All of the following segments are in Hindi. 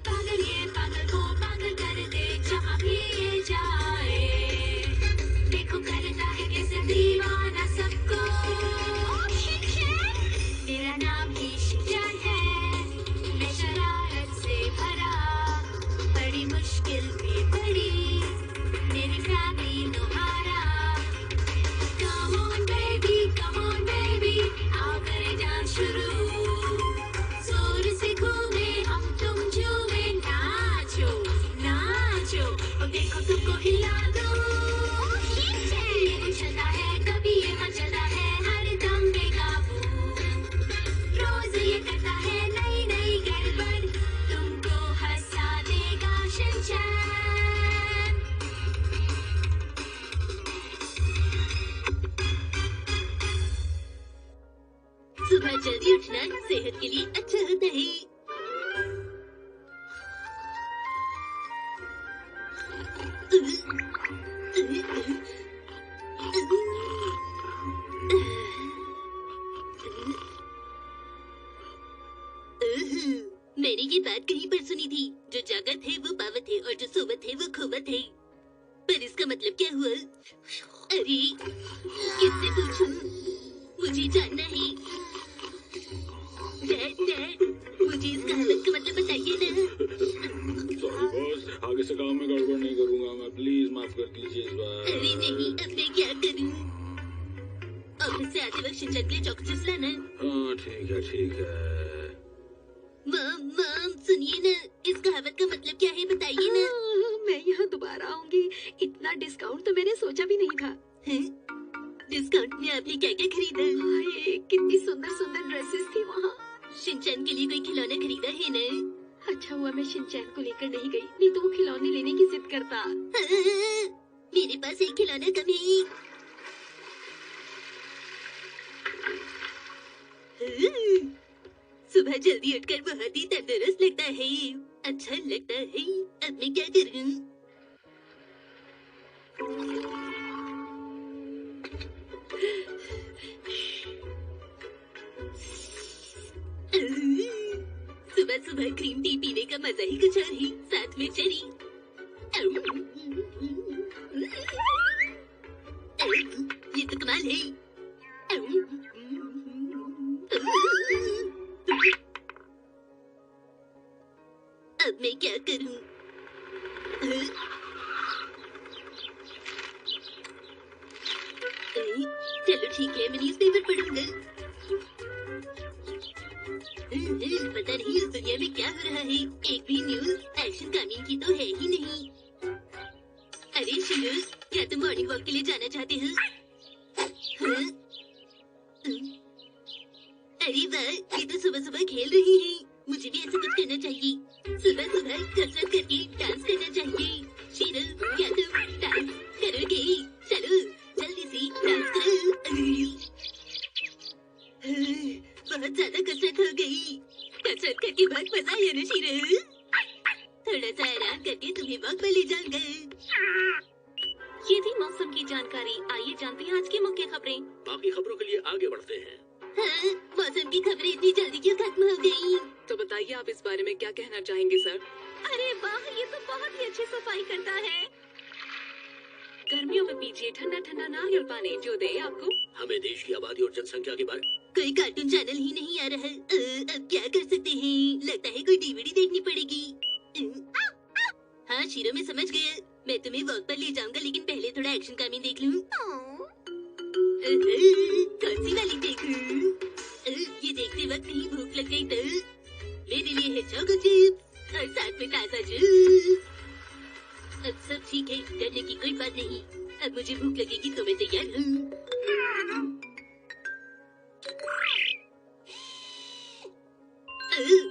पागल ये पागल को पागल कर दे जहाँ भी ये जाए, देखो करता है कैसे दीवाना सबको। मेरा नाम ही शिनचैन है, मैं शरारत से भरा, बड़ी मुश्किल में पड़ी मेरी फैमिली तुम्हारा। Come on baby, आओ करें डांस शुरू, जोर से घूमे हम तुम झूमे, नाचो नाचो और देखो तुमको हिला दो। ये उछलता है कभी ये मचलता है हर दम बेकाबू, रोज ये करता है नई नई गड़बड़, तुमको हंसा देगा शिनचैन। सुबह जल्दी उठना सेहत के लिए अच्छा होता है। मैंने ये बात कहीं पर सुनी थी, जो जागत है वो पावत है और जो सोवत है वो खोवत है। पर इसका मतलब क्या हुआ? अरे किससे पूछूं? मुझे जानना है। डैड, मुझे इस कहावत का मतलब बताइए ना। सॉरी बॉस, आगे से काम में गड़बड़ नहीं करूंगा मैं, प्लीज माफ कर दीजिए इस बार। अरे नहीं, अब मैं क्या करूं? ऑफिस से आते वक्त शिनचैन के लिए चॉकलेट्स लाना। हाँ ठीक है ठीक है। मॉम सुनिए ना, इस कहावत का मतलब क्या है बताइए ना। मैं यहाँ दोबारा आऊंगी, इतना डिस्काउंट तो मैंने सोचा भी नहीं था। डिस्काउंट में आपने क्या क्या खरीदा? हाय, कितनी सुंदर सुंदर ड्रेसेस थी वहाँ। शिनचैन के लिए कोई खिलौना खरीदा है ना? अच्छा हुआ मैं शिनचैन को लेकर नहीं गई, नहीं तो वो खिलौने लेने की जिद करता। मेरे पास एक खिलौना कम है। सुबह जल्दी उठकर बहुत ही तंदुरुस्त लगता है, अच्छा लगता है। अब मैं क्या करूं? सुबह सुबह ग्रीन टी पीने का मजा ही कुछ और है, साथ में चेरी। ये तो कमाल है। अब मैं क्या करूं? चलो ठीक है, मैं न्यूज़पेपर पढ़ूंगा। पता नहीं इस दुनिया में क्या हो रहा है, एक भी न्यूज एक्शन कामीन की तो है ही नहीं। अरे शिरू, क्या तुम मॉर्निंग वॉक के लिए जाना चाहते हो? हाँ? अरे वाह, ये तो सुबह सुबह खेल रही हैं। मुझे भी ऐसा कुछ करना चाहिए। सुबह सुबह कसरत करके डांस करना चाहिए। शिरू, क्या तुम डांस करोगे? चलो जल्दी से डांस करो। बहुत ज्यादा कसरत हो गई। कसरत करके बहुत मजा आया ना शिरू? थोड़ा सा आराम करके तुम्हें वॉक पर ले जाऊंगा। ये थी मौसम की जानकारी। आइए जानते हैं आज की मुख्य खबरें। बाकी खबरों के लिए आगे बढ़ते हैं। हाँ, मौसम की खबरें इतनी जल्दी क्यों खत्म हो गई? तो बताइए आप इस बारे में क्या कहना चाहेंगे सर? अरे वाह, ये तो बहुत ही अच्छी सफाई करता है। गर्मियों में पीजिए ठंडा ठंडा नारियल पानी, जो दे आपको। हमें देश की आबादी और जनसंख्या के बारे कोई कार्टून चैनल ही नहीं आ रहा। अब क्या कर सकते हैं? लगता है कोई डीवीडी देखनी पड़ेगी। हाँ शीरो, मैं समझ गया। मैं तुम्हें वॉक पर ले जाऊंगा, लेकिन पहले थोड़ा एक्शन कामीन देख लूं। कौन सी वाली देखूं? ये देखते वक्त कहीं भूख लग गई तो मेरे लिए है चोको चिप्स और साथ में ताजा जूस। अब सब ठीक है, डरने की कोई बात नहीं। अब मुझे भूख लगेगी तो मैं तैयार हूँ।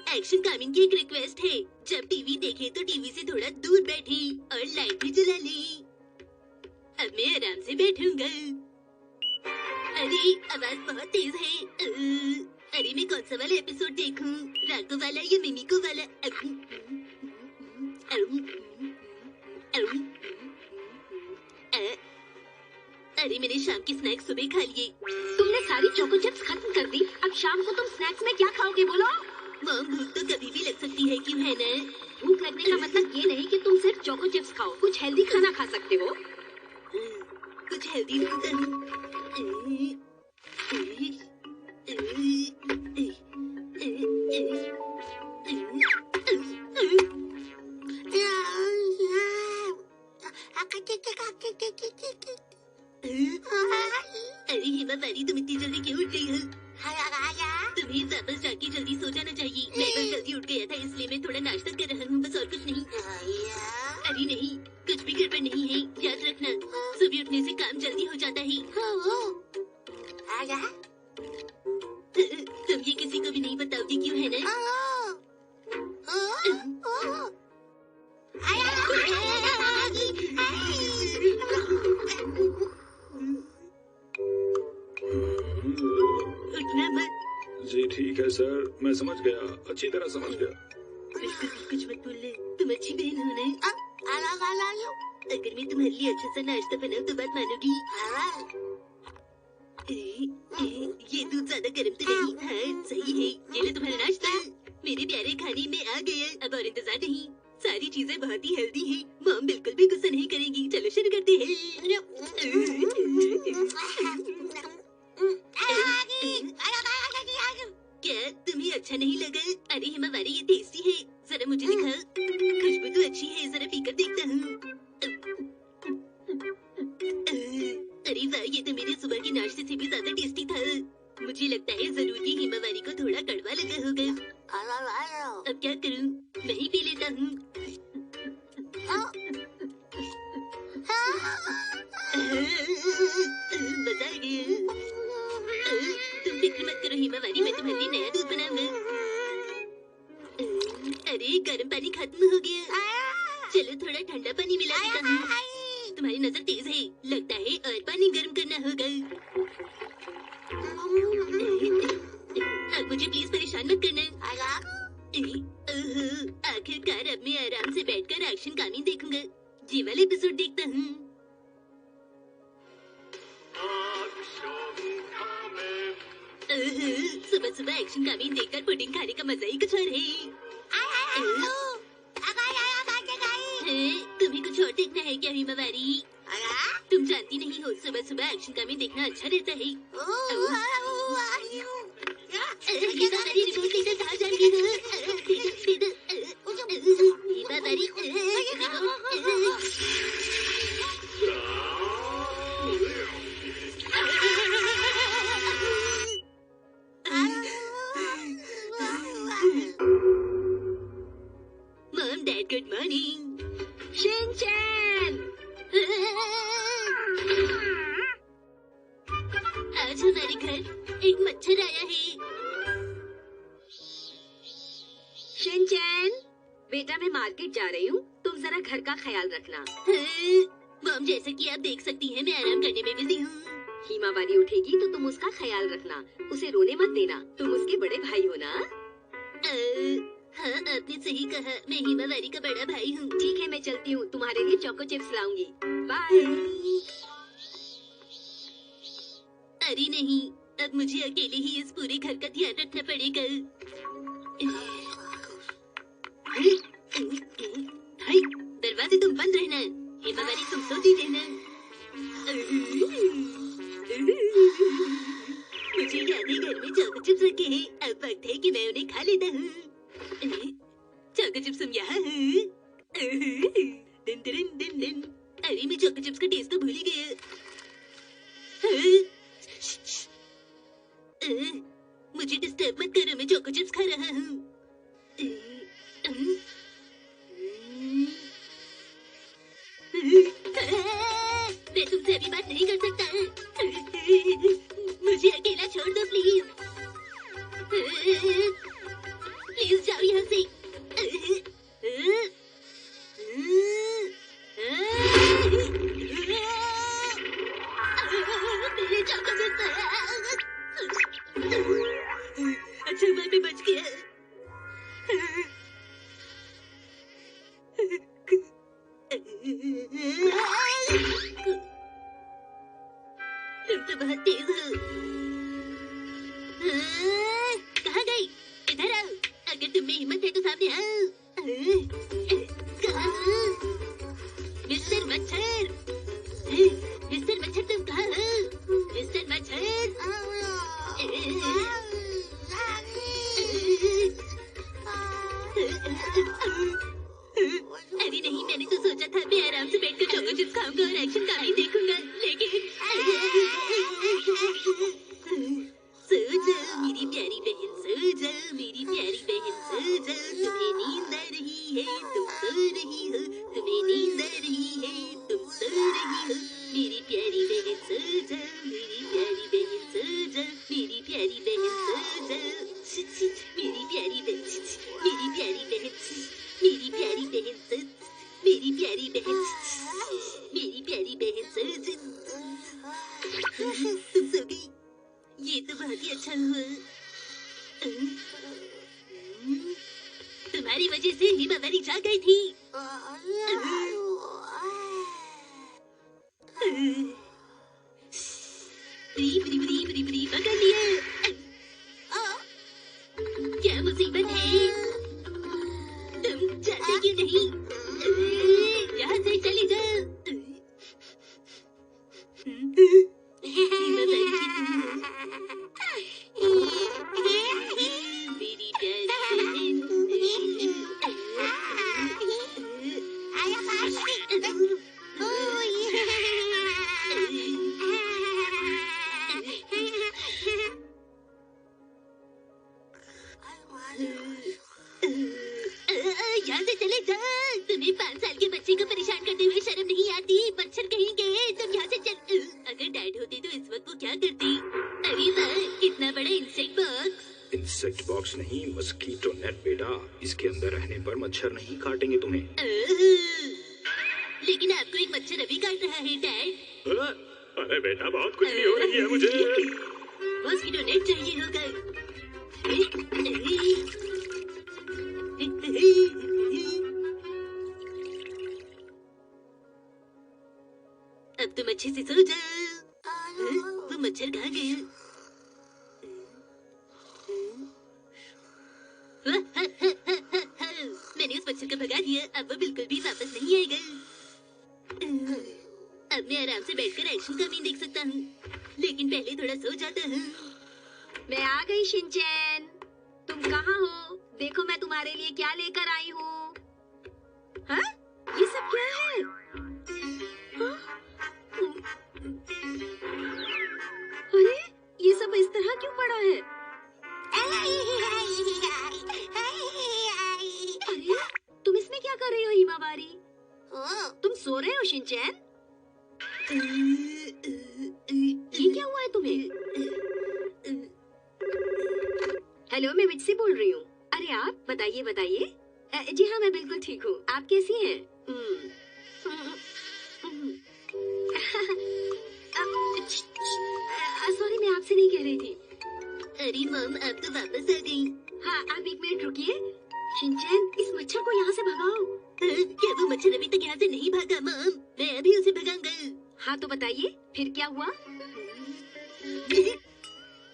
एक्शन कामिंग की एक रिक्वेस्ट है, जब टीवी देखे तो टीवी से थोड़ा दूर बैठे और लाइट भी जला ले। अब मैं आराम से बैठूंगा। अरे आवाज बहुत तेज है। अरे मैं कौन सा वाला एपिसोड देखूं? राको वाला या मिमिको वाला? अरे मैंने शाम की स्नैक्स सुबह खा लिए। तुमने सारी चोको चिप्स खत्म कर दी, अब शाम को तुम स्नैक्स में क्या खाओगे बोलो? मॉम, भूख तो कभी भी लग सकती है, क्यों है ना? भूख लगने का मतलब ये नहीं कि तुम सिर्फ चोको चिप्स खाओ, कुछ हेल्दी खाना खा सकते हो। कुछ हेल्दी ढूंढता हूँ। अरे हिमावारी, तुम इतनी जल्दी क्यों उठ गई हो? तुम्हें वापस जाके जल्दी सो जाना चाहिए। मैं कल जल्दी उठ गया था, इसलिए मैं थोड़ा नाश्ता कर रहा हूँ, बस और कुछ नहीं। अरे नहीं, कुछ भी गड़बड़ नहीं है, याद रखना सुबह उठने से काम जल्दी हो जाता है। तुम ये किसी को भी नहीं बताओगी, क्यों है ना? उठना मत। जी ठीक है सर, मैं समझ गया, अच्छी तरह समझ गया। बिल्कुल भी कुछ मत बोलना, तुम अच्छी बहन हो ना? अगर मैं तुम्हारे लिए अच्छा सा नाश्ता बनाऊं तो बात मानोगी? ये दूध ज्यादा गर्म तो नहीं? हाँ सही है, ये लो तुम्हारा नाश्ता। मेरे प्यारे खाने में आ गया, अब और इंतजार नहीं। सारी चीजें बहुत ही हेल्दी हैं, मॉम बिल्कुल भी गुस्सा नहीं करेगी। चलो शुरू करते हैं। क्या तुम्हें अच्छा नहीं लगा? अरे हिमावारी, ये टेस्टी है, जरा मुझे दिखा। खुशबू तो अच्छी है, जरा पीकर देखता हूँ। अरे वाह, ये तो मेरे सुबह के नाश्ते से भी ज्यादा टेस्टी था। मुझे लगता है जरूर ही हिमावारी को थोड़ा कड़वा लगा होगा। अब क्या करूँ, मैं ही पी लेता हूँ। मजा आ गया। तुम फिक्र मत करो हिमावारी, मैं तुम्हारे लिए नया दूध बनाऊंगा। अरे गर्म पानी खत्म हो गया, चलो थोड़ा ठंडा पानी मिला देता हूँ। तुम्हारी नजर तेज है, लगता है और पानी गर्म करना होगा। अब मुझे प्लीज परेशान मत करना। आखिरकार अब मैं आराम से बैठकर एक्शन कहानी देखूंगा। जी वाला एपिसोड देखता हूँ। सुबह सुबह एक्शन कहानी देखकर पुडिंग खाने का मजा ही कुछ और है। तुम्हें कुछ और देखना है क्या हिमावारी? तुम जानती नहीं हो, सुबह सुबह एक्शन कहानी देखना अच्छा रहता है। हिमावारी, रिमोट लेकर कहाँ जा रही हो? Himawari, mom dad good morning. Shinchan, आज हमारे घर एक मच्छर आया है। शिनचैन, बेटा मैं मार्केट जा रही हूँ, तुम जरा घर का ख्याल रखना। मॉम, जैसा कि आप देख सकती हैं मैं आराम करने में बिजी हूँ। हिमावारी उठेगी तो तुम उसका ख्याल रखना, उसे रोने मत देना, तुम उसके बड़े भाई हो ना? हाँ आपने सही कहा, मैं हिमावारी का बड़ा भाई हूँ। ठीक है, मैं चलती हूँ, तुम्हारे लिए चोको चिप्स लाऊंगी। बाय। अरे नहीं, अब मुझे अकेले ही इस पूरे घर का ध्यान रखना पड़ेगा। हाय, दरवाजे तुम बंद रहना। हिमावारी तुम सोती रहना। मुझे याद है घर में चोको चिप्स रखे हैं, अब वक्त है कि मैं उन्हें खा लेता हूँ। चोको चिप्स तुम यहाँ हो? दिन दिन दिन दिन। अरे मैं चोको चिप्स का टेस्ट तो भूल ही गया। मुझे डिस्टर्ब मत करो, मैं चोको चिप्स खा रहा हूँ। मैं तुमसे अभी बात नहीं कर सकता, मुझे अकेला छोड़ दो प्लीज। प्लीज जाओ यहाँ से। मेरे चोको चिप्स। अच्छा मैं बच गया। तुम तो बहुत तेज हो। कहाँ गई? इधर आओ। अगर तुम में हिम्मत है तो सामने आओ। मिस्टर मच्छर, मिस्टर मच्छर तुम कहाँ हो? मिस्टर मच्छर, अरे नहीं, मैंने तो सोचा था मैं आराम से बैठकर चोको चिप्स खाऊंगा और एक्शन कहानी देखूंगा, लेकिन सो जाओ मेरी प्यारी बहन, सो जाओ मेरी प्यारी बहन, सो जाओ। तुम्हें नींद आ रही है, तुम सो रही हो, तुम्हें नींद आ रही है, तुम सो रही हो, मेरी प्यारी बहन सो जाओ, मेरी प्यारी बहन सो जाओ, मेरी प्यारी बहन सो जाओ, मेरी प्यारी बहन, मेरी प्यारी बहन, मेरी प्यारी बहन सो, मेरी प्यारी बहन, मेरी प्यारी बहन सो जाओ। तुम सो गई, ये तो बहुत ही अच्छा हुआ। तुम्हारी वजह से हिमावरी जाग गई थी। पकड़ लिया। क्या मुसीबत है? तुम जाते क्यों नहीं? यहाँ से चले जाओ। मेरी प्यारी यहाँ से चले जाओ। तुम्हें 5 साल के बच्चे को परेशान करते हुए शर्म नहीं आती? मच्छर कहीं गए, तुम यहाँ से चल। अगर डैड होते तो इस वक्त वो क्या करते? अरे वाह, इतना बड़ा इंसेक्ट बॉक्स। इंसेक्ट बॉक्स नहीं, मस्कीटो नेट बेटा। इसके अंदर रहने पर मच्छर नहीं काटेंगे तुम्हें। लेकिन आपको एक मच्छर अभी काट रहा है डैड। अरे बेटा, बहुत कुछ नहीं हो रही है मुझे। मस्कीटो नेट चाहिए होगा। अब तुम अच्छे से सो जाओ। वो मच्छर कहाँ गए? मैंने उस मच्छर को भगा दिया, अब वो बिल्कुल भी वापस नहीं आएगा। अब मैं आराम से बैठकर एक्शन कॉमिक देख सकता हूँ, लेकिन पहले थोड़ा सो जाता हूँ। मैं आ गई शिनचैन। तुम कहाँ हो? देखो मैं तुम्हारे लिए क्या लेकर आई हूँ। हाँ? ये सब क्या है? हाँ? अरे ये सब इस तरह क्यों पड़ा है? अरे तुम इसमें क्या कर रही हो हिमावारी? तुम सो रहे हो शिनचैन? ये क्या हुआ है तुम्हें? हेलो, मैं मित्सी बोल रही हूँ। अरे आप बताइए बताइए। जी हाँ, मैं बिल्कुल ठीक हूँ। आप कैसी हैं? सॉरी, मैं आपसे नहीं कह रही थी। अरे मॉम, आप तो वापस आ गई। हाँ, आप 1 मिनट रुकिए। शिनचैन, इस मच्छर को यहाँ से भगाओ। क्या वो मच्छर अभी तक यहाँ से नहीं भागा मॉम? मैं अभी उसे भगाऊंगा। हाँ तो बताइए, फिर क्या हुआ?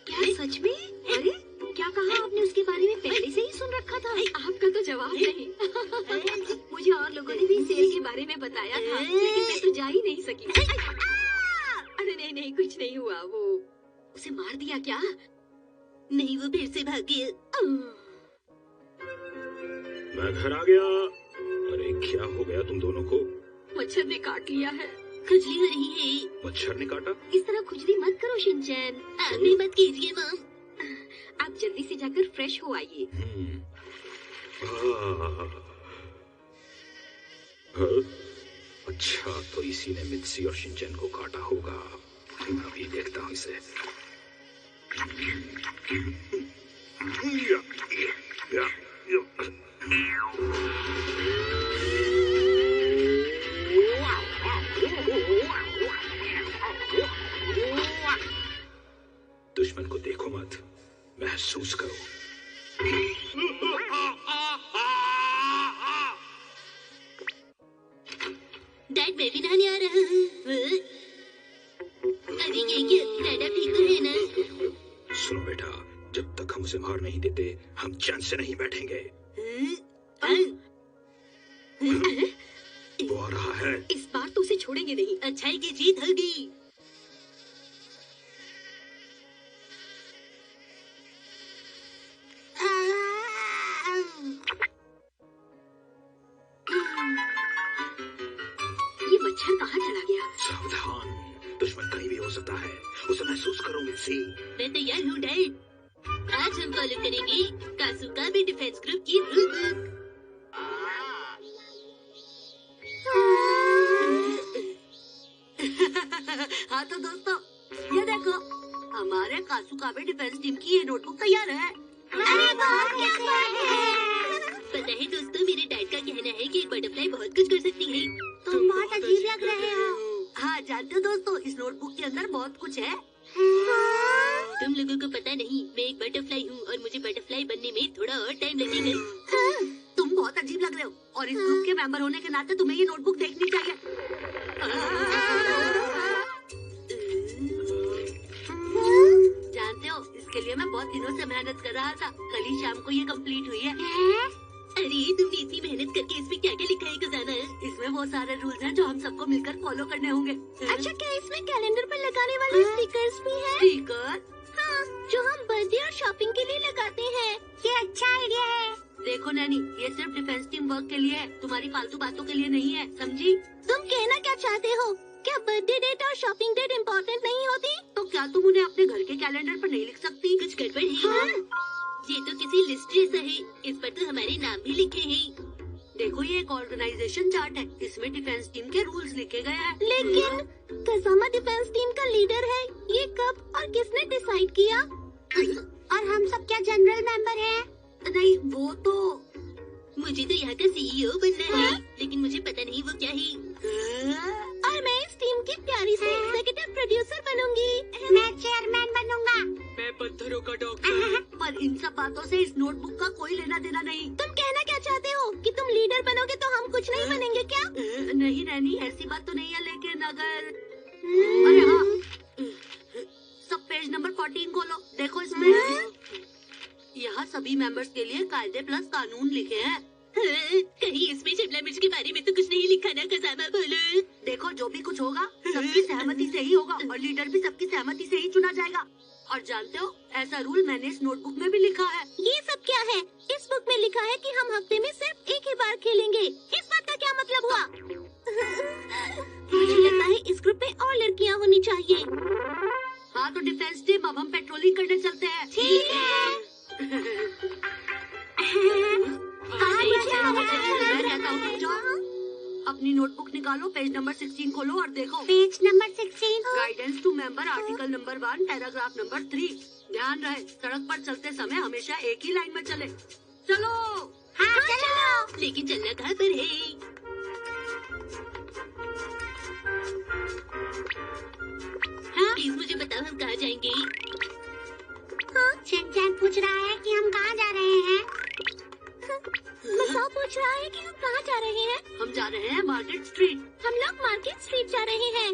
क्या सच में? अरे क्या कहा आपने? उसके बारे में पहले से ही सुन रखा था। आपका तो जवाब नहीं। मुझे और लोगों ने भी सेल के बारे में बताया था, लेकिन मैं तो जा ही नहीं सकी। अरे नहीं नहीं, कुछ नहीं हुआ। वो उसे मार दिया क्या? नहीं, वो फिर से भाग गया। मैं घर आ गया। अरे क्या हो गया तुम दोनों को? मच्छर ने काट लिया है। खुजली हो रही है। मच्छर ने काटा? इस तरह खुजली मत करो शिनचैन। आप भी मत कीजिए मॉम। आप जल्दी से जाकर फ्रेश हो आइए। अच्छा, तो इसी ने मित्सी और शिनचैन को काटा होगा। मैं अभी देखता हूँ इसे। दुश्मन को देखो मत, महसूस करो। डैड, मैं भी नहाने आ रहा हूँ। अरे ये क्या? डैड आप ठीक तो है ना? सुनो बेटा, जब तक हम उसे मार नहीं देते हम चल वो आ रहा है। इस बार तो उसे छोड़ेंगे नहीं। अच्छाई की जीत होगी। ये मच्छर कहाँ चला गया? सावधान, दुश्मन कहीं भी हो सकता है। उसे महसूस करो मिर्ची। मैं तैयार हूँ डैड। आज हम फॉलो करेंगे कासुकाबे डिफेंस ग्रुप की रूल बुक। हाँ तो दोस्तों, ये देखो, हमारे कासुकाबे डिफेंस टीम की ये नोटबुक तैयार है। अरे वाह, क्या बात है। पता है दोस्तों, मेरे डैड का कहना है कि एक बटरफ्लाई बहुत कुछ कर सकती है। तुम बहुत अजीब लग रहे हो। हाँ जानते हो दोस्तों, इस नोटबुक के अंदर बहुत कुछ है। तुम लोगों को पता नहीं, मैं एक बटरफ्लाई हूँ और मुझे बटरफ्लाई बनने में थोड़ा और टाइम लगेगा। तुम बहुत अजीब लग रहे हो और इस ग्रुप के मेंबर होने के नाते तुम्हें ये नोटबुक देखनी चाहिए। जानते हो, इसके लिए मैं बहुत दिनों से मेहनत कर रहा था। कल ही शाम को ये कंप्लीट हुई है। अरे तुमने इतनी मेहनत करके इसमें क्या क्या लिखा है खजाना? इसमें वो सारे रूल्स हैं जो हम सबको मिलकर फॉलो करने होंगे। अच्छा, क्या इसमें कैलेंडर पर लगाने वाले स्टिकर्स भी हैं? स्टिकर? हाँ, जो हम बर्थडे और शॉपिंग के लिए लगाते हैं। ये अच्छा आइडिया है। देखो नैनी, ये सिर्फ डिफेंस टीम वर्क के लिए है, तुम्हारी फालतू बातों के लिए नहीं है, समझी? तुम कहना क्या चाहते हो? क्या बर्थडे डेट और शॉपिंग डेट इम्पोर्टेंट नहीं होती? तो क्या तुम उन्हें अपने घर के कैलेंडर पर नहीं लिख सकती? कुछ गड़बड़ है ना? ये तो किसी लिस्ट जैसा है। इस पर तो हमारे नाम भी लिखे हैं। देखो, ये एक ऑर्गेनाइजेशन चार्ट है, इसमें डिफेंस टीम के रूल्स लिखे गए हैं। लेकिन कसामा डिफेंस टीम का लीडर है, ये कब और किसने डिसाइड किया? और हम सब क्या जनरल मेंबर हैं? नहीं, वो तो मुझे तो यहाँ का सीईओ बनना है, लेकिन मुझे पता नहीं वो क्या है। और मैं इस टीम की प्यारी सी एग्जीक्यूटिव प्रोड्यूसर बनूंगी। मैं चेयरमैन बनूंगा। मैं पत्थरों का डॉक्टर। पर इन सब बातों से इस नोटबुक का कोई लेना देना नहीं। तुम कहना क्या चाहते हो कि तुम लीडर बनोगे तो हम कुछ नहीं बनेंगे क्या? नहीं नैनी, ऐसी बात तो नहीं है, लेकिन अगर अरे हाँ, सब पेज नंबर 14 खोलो, देखो इसमें यहाँ सभी मेंबर्स के लिए कायदे प्लस कानून लिखे हैं। कहीं इसमें शिमला मिर्च के बारे में तो कुछ नहीं लिखा ना खजाना? बोलो। देखो, जो भी कुछ होगा सबकी सहमति से ही होगा और लीडर भी सबकी सहमति से ही चुना जाएगा। और जानते हो, ऐसा रूल मैंने इस नोटबुक में भी लिखा है। ये सब क्या है? इस बुक में लिखा है कि हम हफ्ते में सिर्फ एक ही बार खेलेंगे। इस बात का क्या मतलब हुआ? मुझे लगता है इस ग्रुप में और लड़कियाँ होनी चाहिए। हाँ तो डिफेंस टीम, अब हम पेट्रोलिंग करने चलते हैं। ठीक है। मैं कहता हूँ तुम जाओ, अपनी नोटबुक निकालो, पेज नंबर 16 खोलो और देखो। Page number 16। Guidance to member, article number 1, paragraph number 3। ध्यान रहे, सड़क पर चलते समय हमेशा एक ही लाइन में चले। चलो। हाँ चलो। लेकिन चलना कहाँ पर है? प्लीज मुझे बताओ, हम कहाँ जाएंगे? शिनचैन पूछ रहा है कि हम कहाँ जा रहे हैं। मसाओ पूछ रहा है कि हम कहाँ जा रहे हैं। हम जा रहे हैं मार्केट स्ट्रीट। हम लोग मार्केट स्ट्रीट जा रहे हैं।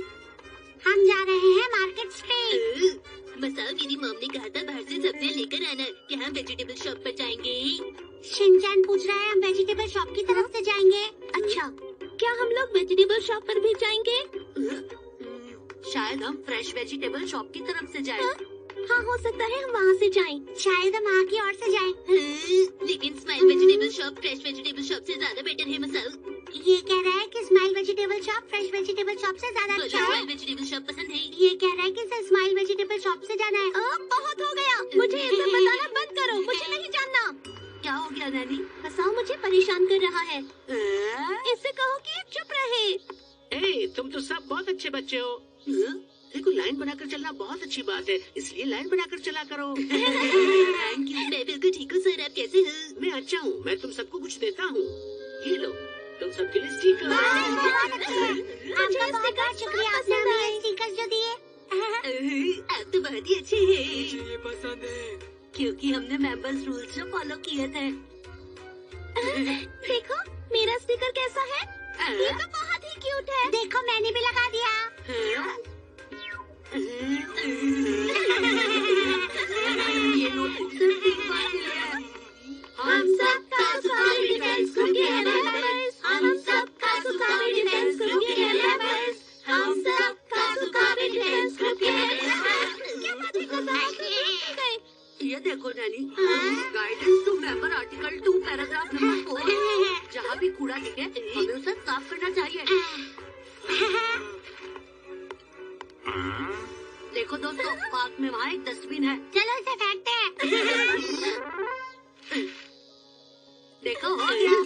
हम जा रहे हैं मार्केट स्ट्रीट। मसाओ, मेरी मॉम ने कहा था बाहर से सब्जियाँ लेकर आना, कि हम वेजिटेबल शॉप पर जाएंगे। शिनचैन पूछ रहा है हम वेजिटेबल शॉप की तरफ से जाएंगे। अच्छा, क्या हम लोग वेजिटेबल शॉप पर भी जाएंगे? शायद हम फ्रेश वेजिटेबल शॉप की तरफ से जाएं। हाँ, हो सकता है हम वहाँ से जाएं। शायद हम वहाँ की ओर से जाएं। लेकिन smile vegetable shop fresh vegetable shop से ज्यादा बेटर है मसाओ। ये कह रहा है कि smile vegetable shop fresh vegetable shop से ज्यादा अच्छा है। स्माइल वेजिटेबल शॉप पसंद है। ये कह रहा है कि इसे स्माइल वेजिटेबल शॉप से जाना है। बहुत हो गया, मुझे इसे बताना बंद करो, मुझे नहीं जानना। क्या हो गया नैनी? मसाओ मुझे परेशान कर रहा है। इससे कहो कि ये चुप रहे। ए, तुम तो सब बहुत अच्छे बच्चे हो। देखो, लाइन बनाकर चलना बहुत अच्छी बात है, इसलिए लाइन बनाकर चला करो। Thank you. मैं बिल्कुल ठीक हूँ सर, आप कैसे हो? मैं अच्छा हूँ, मैं तुम सबको कुछ देता हूँ। ये लो, तुम सबके लिए स्टिकर। आपका बहुत शुक्रिया, आपने हमें स्टिकर्स जो दिए। आप तो बहुत ही अच्छे हैं। ये पसंद है। क्योंकि हमने मेंबर्स रूल्स जो फॉलो किए थे। देखो, मेरा स्टिकर कैसा है? ये तो बहुत ही क्यूट है। देखो, मैंने भी लगा दिया। ये नोटबुक सिर्फ 3 बार के लिए है। हम सबका सुखावे डिफेंस ग्रुप के हैं मेंबर्स, हम सबका सुखावे डिफेंस ग्रुप के हैं मेंबर्स, हम सबका सुखावे डिफेंस ग्रुप के हैं मेंबर्स। ये देखो नैनी, guidance to member article 2 paragraph number 4, जहाँ भी कूड़ा दिखे हमें उसे साफ करना चाहिए। देखो दोस्तों, पार्क में वहाँ एक डस्टबिन है, चलो उसे फेंकते हैं। देखो हो गया।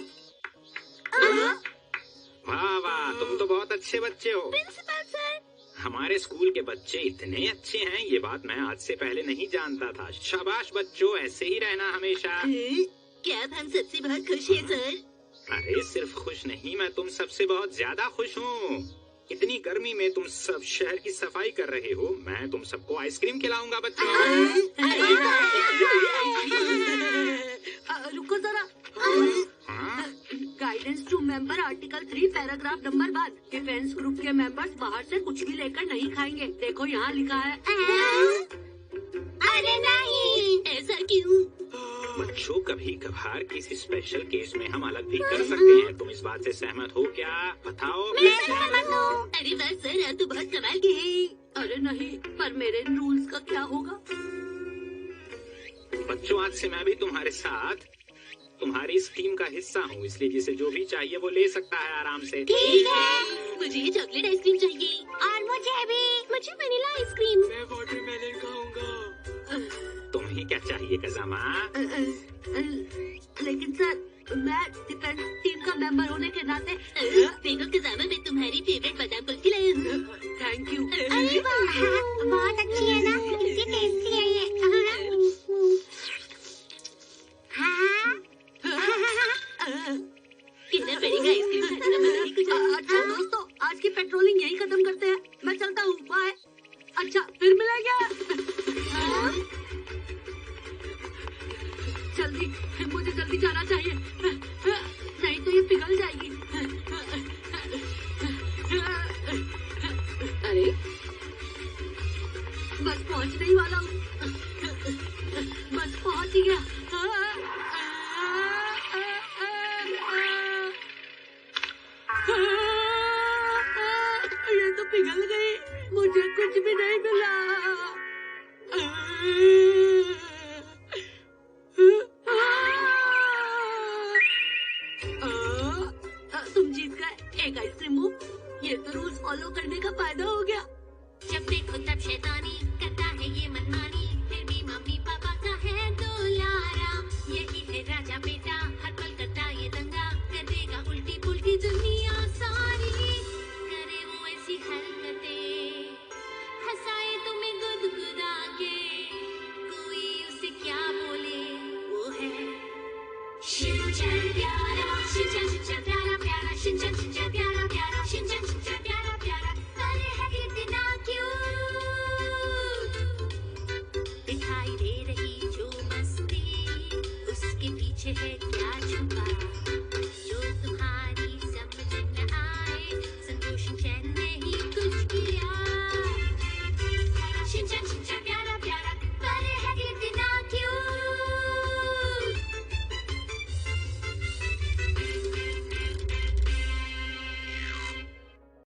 वाह वाह, तुम तो बहुत अच्छे बच्चे हो। प्रिंसिपल सर, हमारे स्कूल के बच्चे इतने अच्छे हैं, ये बात मैं आज से पहले नहीं जानता था। शाबाश बच्चों, ऐसे ही रहना हमेशा। क्या अब हम सबसे बहुत खुश हैं सर? अरे सिर्फ खुश नहीं, मैं तुम सबसे बहुत ज्यादा खुश हूँ। इतनी गर्मी में तुम सब शहर की सफाई कर रहे हो, मैं तुम सबको आइसक्रीम खिलाऊंगा बच्चों। रुको जरा। Guidance to member article 3 paragraph number 1, defence group के मेंबर्स बाहर से कुछ भी लेकर नहीं खाएंगे। देखो यहाँ लिखा है। अरे नहीं, ऐसा क्यों? बच्चों, कभी कभार किसी स्पेशल केस में हम अलग भी कर सकते हैं। तुम इस बात से सहमत हो क्या? बताओ। मैं सहमत हूँ। अरे वाह सर, आप तो बहुत कमाल के हैं। अरे नहीं, पर मेरे रूल्स का क्या होगा? बच्चों, आज से मैं भी तुम्हारे साथ तुम्हारी इस टीम का हिस्सा हूँ, इसलिए जिसे जो भी चाहिए वो ले सकता है आराम से। ठीक है, मुझे ये चॉकलेट आइसक्रीम चाहिए। और मुझे भी। मुझे वनीला आइसक्रीम। मैं वाटरमेलन खाऊंगा। तुम्हें क्या चाहिए कज़ामा? लेकिन सर, मैं डिफेंस टीम का मेंबर होने के नाते। देखो कज़ामा, मैं तुम्हारी फेवरेट बादाम कुल्फी लाया हूँ। Thank you. अरे वाह, बहुत अच्छी है ना, कितनी टेस्टी है ये। हाँ, कहना पड़ेगा आइसक्रीम खाना बनाने को जाओ। अच्छा दोस्तों, आज की पेट्रोलिंग यही खत्म करते हैं। मैं चलता हूँ, बाय। अच्छा, फिर मिलेंगे। जल्दी, मुझे जल्दी जाना चाहिए, नहीं तो ये पिघल जाएगी। अरे, बस पहुंचने ही वाला हूँ। बस पहुंच ही गया। ये तो पिघल गई, मुझे कुछ भी नहीं मिला। तुम जीत गए एक आइसक्रीम। ये तो रूल्स फॉलो करने का फायदा हो गया। जब देखो तब शैतानी